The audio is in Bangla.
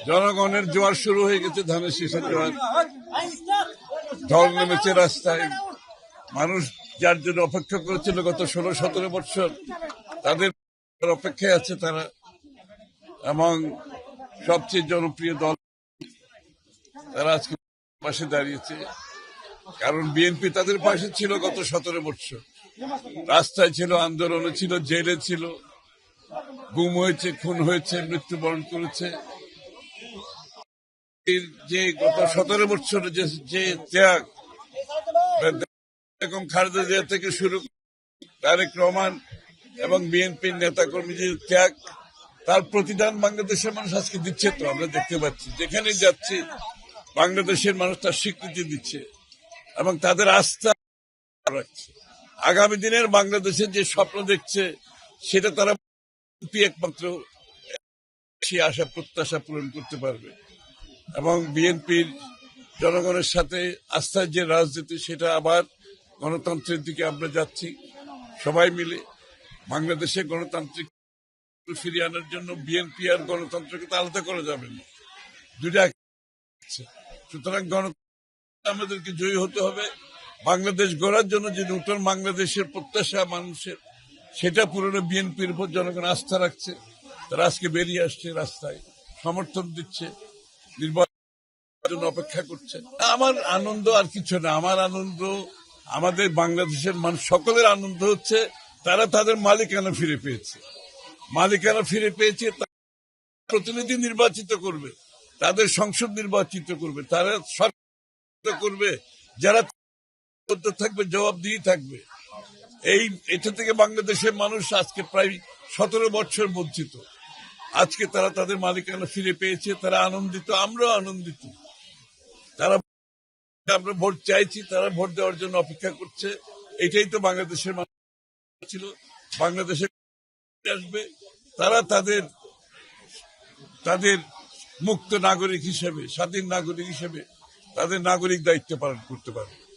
জনগণের জোয়ার শুরু হয়ে গেছে, ধানের শীষের জোয়ার। ঢল নেমেছে রাস্তায়। মানুষ যার জন্য অপেক্ষা করেছিল গত 16-17 বছর, তাদের অপেক্ষায় আছে তারা। এবং সবচেয়ে জনপ্রিয় দল তারা আজকে পাশে দাঁড়িয়েছে, কারণ বিএনপি তাদের পাশে ছিল গত 17 বছর। রাস্তায় ছিল, আন্দোলনে ছিল, জেলে ছিল, গুম হয়েছে, খুন হয়েছে, মৃত্যুবরণ করেছে। যে গত 17 বছরে যে ত্যাগ, এরকম খালেদা জিয়া থেকে শুরু তারেক রহমান এবং বিএনপির নেতাকর্মীদের ত্যাগ, তার প্রতিদান বাংলাদেশের মানুষ আজকে দিচ্ছে। তো আমরা দেখতে পাচ্ছি, যেখানে যাচ্ছি বাংলাদেশের মানুষ তার স্বীকৃতি দিচ্ছে এবং তাদের আস্থা রাখছে। আগামী দিনের বাংলাদেশের যে স্বপ্ন দেখছে, সেটা তারা একমাত্র সেই আশা প্রত্যাশা পূরণ করতে পারবে। এবং বিএনপির জনগণের সাথে আস্থার যে রাজনীতি, সেটা আবার গণতন্ত্রের দিকে আমরা যাচ্ছি সবাই মিলে। বাংলাদেশে গণতান্ত্রিক ফিরিয়ে আনার জন্য বিএনপি আর গণতন্ত্রকে তো আলাদা করা যাবে না, দুইটা। সুতরাং গণতন্ত্র আমাদেরকে জয়ী হতে হবে। বাংলাদেশ গড়ার জন্য যে নতুন বাংলাদেশের প্রত্যাশা মানুষের, সেটা পূরণে বিএনপির উপর জনগণ আস্থা রাখছে। তারা আজকে বেরিয়ে আসছে রাস্তায়, সমর্থন দিচ্ছে, নির্বাচনের জন্য অপেক্ষা করছে। আমার আনন্দ আর কিছু না। আমার আনন্দ, আমাদের বাংলাদেশের মানুষ সকলের আনন্দ হচ্ছে তারা তাদের মালিকানা ফিরে পেয়েছে। মালিকানা ফিরে পেয়েছে, প্রতিনিধি নির্বাচিত করবে, তাদের সংসদ নির্বাচিত করবে, তারা সরকার করবে, যারা থাকবে জবাবদিহি থাকবে। এটা থেকে বাংলাদেশের মানুষ আজকে প্রায় 17 বছর বঞ্চিত। আজকে তারা তাদের মালিকানা ফিরে পেয়েছে, তারা আনন্দিত, আমরাও আনন্দিত। তারা, আমরা ভোট চাইছি, তারা ভোট দেওয়ার জন্য অপেক্ষা করছে। এটাই তো বাংলাদেশের মানুষ ছিল। বাংলাদেশে আসবে, তারা তাদের মুক্ত নাগরিক হিসেবে, স্বাধীন নাগরিক হিসেবে তাদের নাগরিক দায়িত্ব পালন করতে পারবে।